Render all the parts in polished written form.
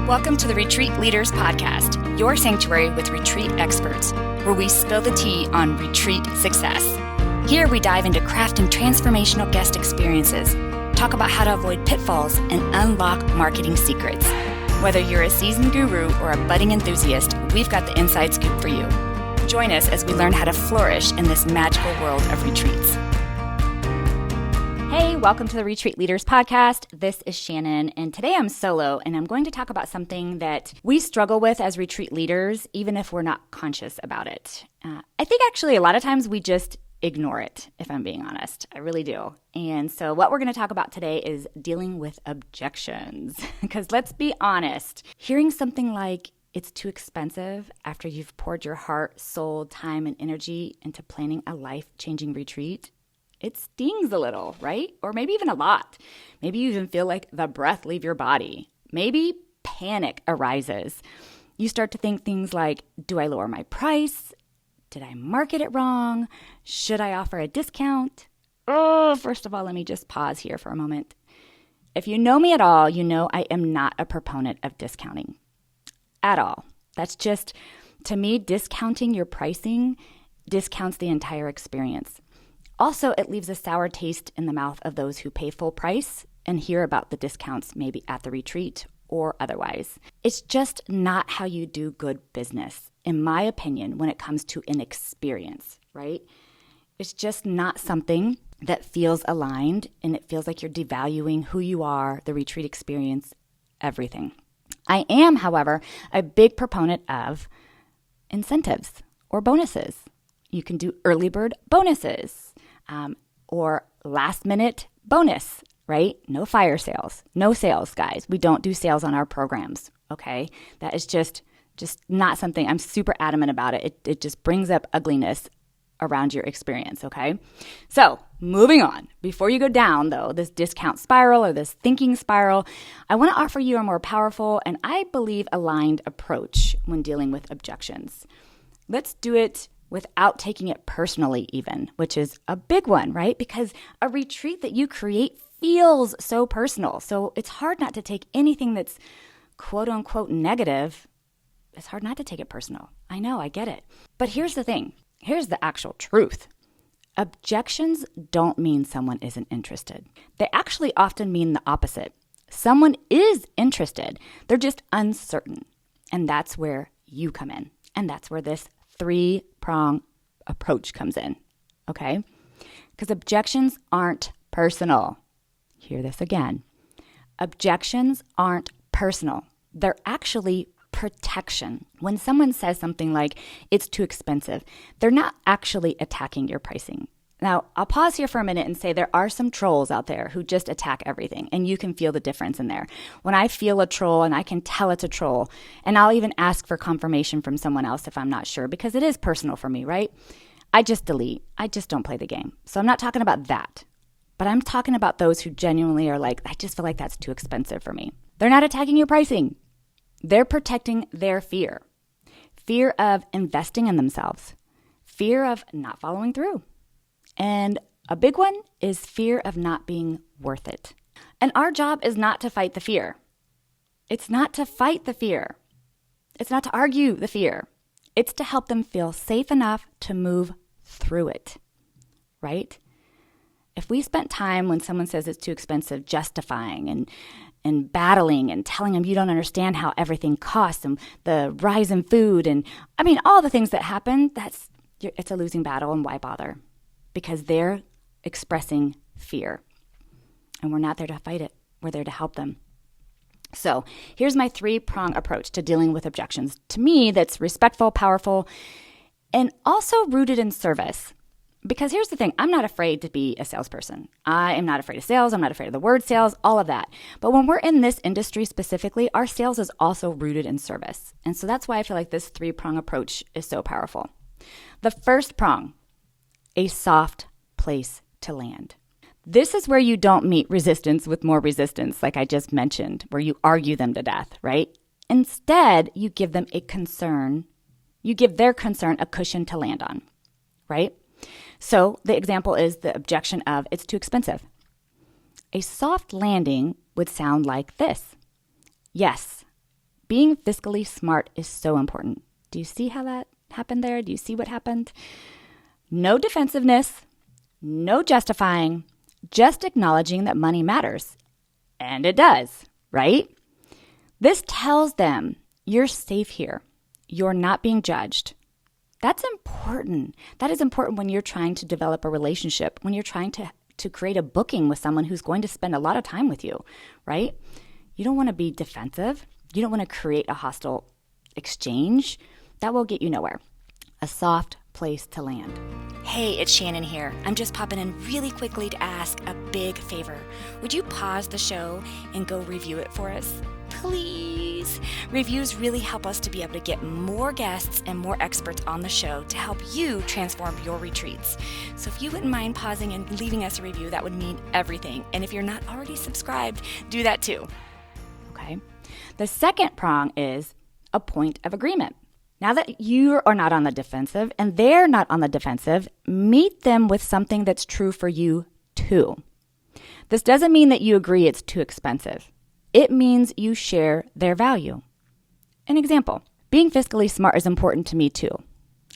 Welcome to the Retreat Leaders Podcast, your sanctuary with retreat experts, where we spill the tea on retreat success. Here we dive into crafting transformational guest experiences, talk about how to avoid pitfalls, and unlock marketing secrets. Whether you're a seasoned guru or a budding enthusiast, we've got the inside scoop for you. Join us as we learn how to flourish in this magical world of retreats. Hey, welcome to the Retreat Leaders Podcast. This is Shannon, and today I'm solo, and I'm going to talk about something that we struggle with as retreat leaders, even if we're not conscious about it. I think actually a lot of times we just ignore it, if I'm being honest. I really do. And so what we're going to talk about today is dealing with objections. Because let's be honest, hearing something like, it's too expensive after you've poured your heart, soul, time, and energy into planning a life-changing retreat, it stings a little, right? Or maybe even a lot. Maybe you even feel like the breath leave your body. Maybe panic arises. You start to think things like, do I lower my price? Did I market it wrong? Should I offer a discount? Oh, first of all, let me just pause here for a moment. If you know me at all, you know I am not a proponent of discounting at all. That's just, to me, discounting your pricing discounts the entire experience. Also, it leaves a sour taste in the mouth of those who pay full price and hear about the discounts maybe at the retreat or otherwise. It's just not how you do good business, in my opinion, when it comes to an experience, right? It's just not something that feels aligned, and it feels like you're devaluing who you are, the retreat experience, everything. I am, however, a big proponent of incentives or bonuses. You can do early bird bonuses. Or last minute bonus, right? No fire sales, no sales, guys. We don't do sales on our programs, okay? That is just not something, I'm super adamant about it. It just brings up ugliness around your experience, okay? So moving on, before you go down though, this discount spiral or this thinking spiral, I want to offer you a more powerful and I believe aligned approach when dealing with objections. Let's do it without taking it personally even, which is a big one, right? Because a retreat that you create feels so personal. So it's hard not to take anything that's quote unquote negative. It's hard not to take it personal. I know, I get it. But here's the thing. Here's the actual truth. Objections don't mean someone isn't interested. They actually often mean the opposite. Someone is interested. They're just uncertain. And that's where you come in. And that's where this three-prong approach comes in, okay? Because objections aren't personal. Hear this again. Objections aren't personal. They're actually protection. When someone says something like, it's too expensive, they're not actually attacking your pricing. Now, I'll pause here for a minute and say there are some trolls out there who just attack everything, and you can feel the difference in there. When I feel a troll and I can tell it's a troll, and I'll even ask for confirmation from someone else if I'm not sure, because it is personal for me, right? I just delete. I just don't play the game. So I'm not talking about that, but I'm talking about those who genuinely are like, I just feel like that's too expensive for me. They're not attacking your pricing. They're protecting their fear. Fear of investing in themselves. Fear of not following through. And a big one is fear of not being worth it. And our job is not to fight the fear. It's not to fight the fear. It's not to argue the fear. It's to help them feel safe enough to move through it, right? If we spent time when someone says it's too expensive justifying and battling and telling them you don't understand how everything costs and the rise in food and all the things that happen, it's a losing battle, and why bother? Because they're expressing fear. And we're not there to fight it. We're there to help them. So here's my three-prong approach to dealing with objections. To me, that's respectful, powerful, and also rooted in service. Because here's the thing, I'm not afraid to be a salesperson. I am not afraid of sales. I'm not afraid of the word sales, all of that. But when we're in this industry specifically, our sales is also rooted in service. And so that's why I feel like this three-prong approach is so powerful. The first prong, a soft place to land. This is where you don't meet resistance with more resistance, like I just mentioned, where you argue them to death, right? Instead, you give them a concern. You give their concern a cushion to land on, right? So the example is the objection of, it's too expensive. A soft landing would sound like this. Yes, Being fiscally smart is so important. Do you see how that happened there? Do you see what happened? No defensiveness, no justifying, just acknowledging that money matters. And it does, right? This tells them you're safe here. You're not being judged. That's important. That is important when you're trying to develop a relationship, when you're trying to create a booking with someone who's going to spend a lot of time with you, right? You don't want to be defensive. You don't want to create a hostile exchange. That will get you nowhere. A soft place to land. Hey, it's Shannon here. I'm just popping in really quickly to ask a big favor. Would you pause the show and go review it for us? Please. Reviews really help us to be able to get more guests and more experts on the show to help you transform your retreats. So if you wouldn't mind pausing and leaving us a review, that would mean everything. And if you're not already subscribed, do that too. Okay. The second prong is a point of agreement. Now that you are not on the defensive and they're not on the defensive, meet them with something that's true for you too. This doesn't mean that you agree it's too expensive. It means you share their value. An example, being fiscally smart is important to me too.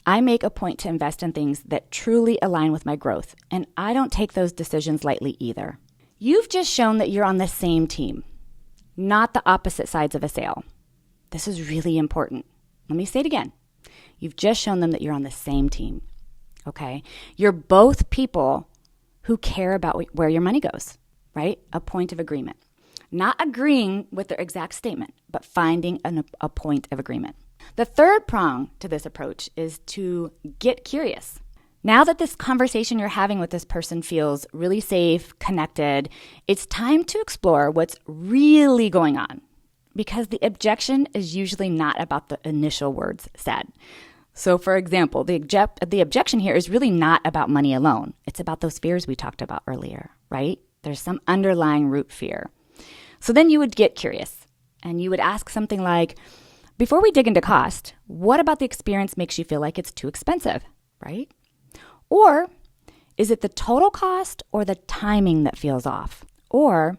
I make a point to invest in things that truly align with my growth, and I don't take those decisions lightly either. You've just shown that you're on the same team, not the opposite sides of a sale. This is really important. Let me say it again. You've just shown them that you're on the same team, okay? You're both people who care about where your money goes, right? A point of agreement. Not agreeing with their exact statement, but finding a point of agreement. The third prong to this approach is to get curious. Now that this conversation you're having with this person feels really safe, connected, it's time to explore what's really going on. Because the objection is usually not about the initial words said. So for example, the objection here is really not about money alone. It's about those fears we talked about earlier, right? There's some underlying root fear. So then you would get curious and you would ask something like, before we dig into cost, what about the experience makes you feel like it's too expensive, right? Or is it the total cost or the timing that feels off? Or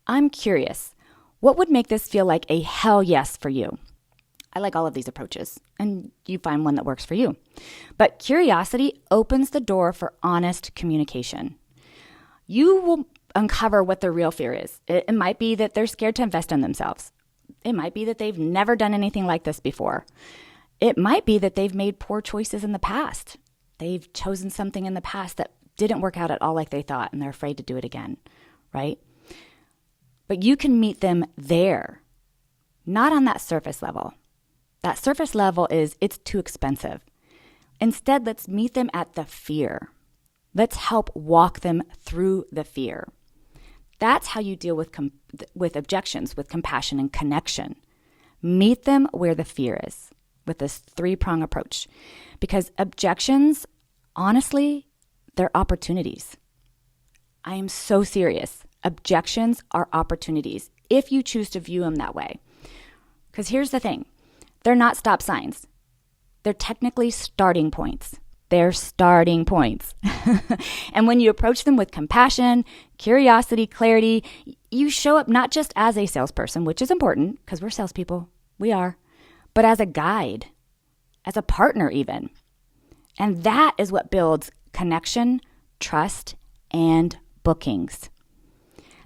I'm curious, what would make this feel like a hell yes for you? I like all of these approaches, and you find one that works for you. But curiosity opens the door for honest communication. You will uncover what their real fear is. It might be that they're scared to invest in themselves. It might be that they've never done anything like this before. It might be that they've made poor choices in the past. They've chosen something in the past that didn't work out at all like they thought, and they're afraid to do it again, right? But you can meet them there, not on that surface level. That surface level is, it's too expensive. Instead, let's meet them at the fear. Let's help walk them through the fear. That's how you deal with objections, with compassion and connection. Meet them where the fear is with this three-prong approach. Because objections, honestly, they're opportunities. I am so serious. Objections are opportunities if you choose to view them that way. Because here's the thing. They're not stop signs. They're technically starting points. They're starting points. And when you approach them with compassion, curiosity, clarity, you show up not just as a salesperson, which is important because we're salespeople. We are. But as a guide, as a partner even. And that is what builds connection, trust, and bookings.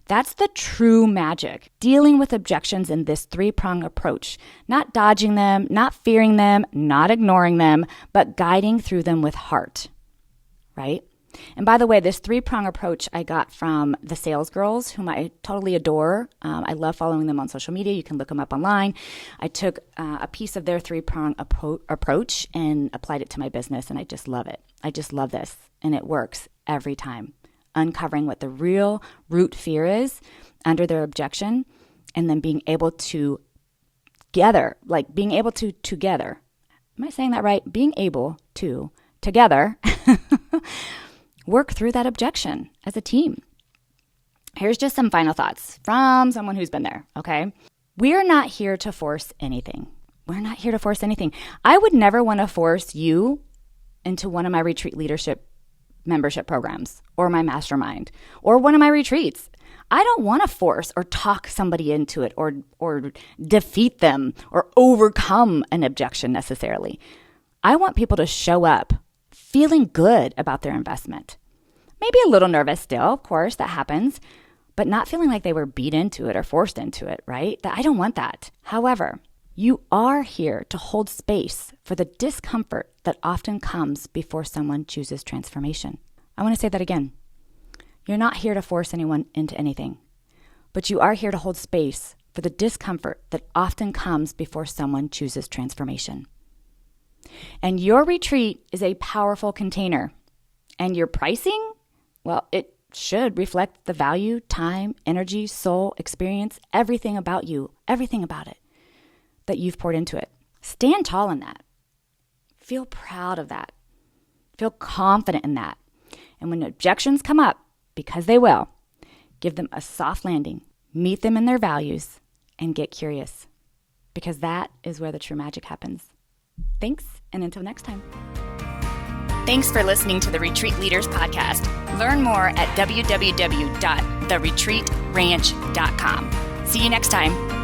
That's the true magic, dealing with objections in this three-prong approach, not dodging them, not fearing them, not ignoring them, but guiding through them with heart, right? And by the way, this three-prong approach I got from the Sales Girls, whom I totally adore. I love following them on social media. You can look them up online. I took a piece of their three-prong approach and applied it to my business, and I just love it. I just love this, and it works every time. Uncovering what the real root fear is under their objection, and then being able to together, am I saying that right? Being able to together work through that objection as a team. Here's just some final thoughts from someone who's been there, okay? We're not here to force anything. We're not here to force anything. I would never want to force you into one of my retreat leadership membership programs or my mastermind or one of my retreats. I don't want to force or talk somebody into it or defeat them or overcome an objection necessarily. I want people to show up feeling good about their investment. Maybe a little nervous still, of course, that happens, but not feeling like they were beat into it or forced into it, right? I don't want that. However, you are here to hold space for the discomfort that often comes before someone chooses transformation. I want to say that again. You're not here to force anyone into anything, but you are here to hold space for the discomfort that often comes before someone chooses transformation. And your retreat is a powerful container. And your pricing, well, it should reflect the value, time, energy, soul, experience, everything about you, everything about it that you've poured into it. Stand tall in that. Feel proud of that. Feel confident in that. And when objections come up, because they will, give them a soft landing, meet them in their values, and get curious. Because that is where the true magic happens. Thanks, and until next time. Thanks for listening to the Retreat Leaders Podcast. Learn more at www.theretreatranch.com. See you next time.